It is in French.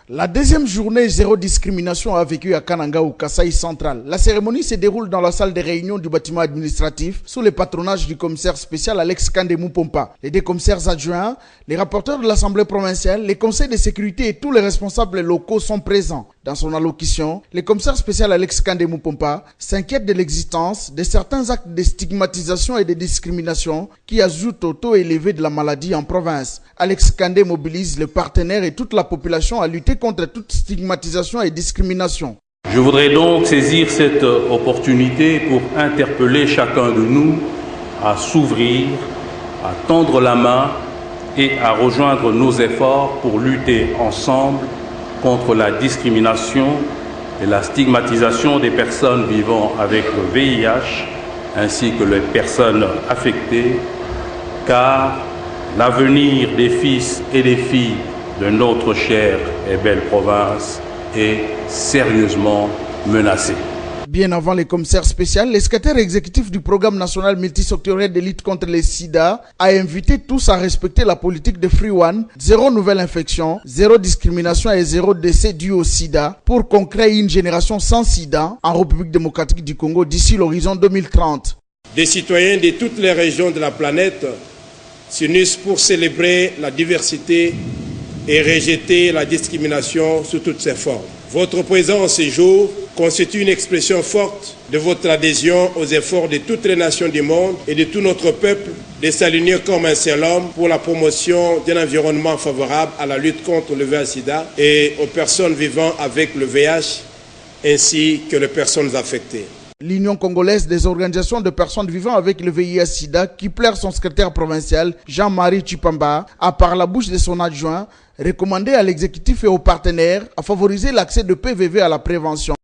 La deuxième journée zéro discrimination a vécu à Kananga au Kasaï central. La cérémonie se déroule dans la salle de réunion du bâtiment administratif sous le patronage du commissaire spécial Alex Kandemou Pompa. Les deux commissaires adjoints, les rapporteurs de l'Assemblée provinciale, les conseils de sécurité et tous les responsables locaux sont présents. Dans son allocution, le commissaire spécial Alex Kandemou Pompa s'inquiète de l'existence de certains actes de stigmatisation et de discrimination qui ajoutent au taux élevé de la maladie en province. Alex Kandé mobilise les partenaires et toute la population à lutter contre toute stigmatisation et discrimination. Je voudrais donc saisir cette opportunité pour interpeller chacun de nous à s'ouvrir, à tendre la main et à rejoindre nos efforts pour lutter ensemble contre la discrimination et la stigmatisation des personnes vivant avec le VIH ainsi que les personnes affectées, car l'avenir des fils et des filles de notre chère et belle province est sérieusement menacé. Bien avant les commissaires spéciaux, le secrétaire exécutif du programme national multisectoriel de lutte contre le sida a invité tous à respecter la politique de Free One, zéro nouvelle infection, zéro discrimination et zéro décès dû au sida pour qu'on crée une génération sans sida en République démocratique du Congo d'ici l'horizon 2030. Des citoyens de toutes les régions de la planète s'unissent pour célébrer la diversité et rejeter la discrimination sous toutes ses formes. Votre présence ce jour constitue une expression forte de votre adhésion aux efforts de toutes les nations du monde et de tout notre peuple de s'aligner comme un seul homme pour la promotion d'un environnement favorable à la lutte contre le VIH-Sida et aux personnes vivant avec le VIH ainsi que les personnes affectées. L'Union congolaise des organisations de personnes vivant avec le VIH-Sida, qui plaire son secrétaire provincial, Jean-Marie Chipamba, a par la bouche de son adjoint recommandé à l'exécutif et aux partenaires à favoriser l'accès de PVV à la prévention.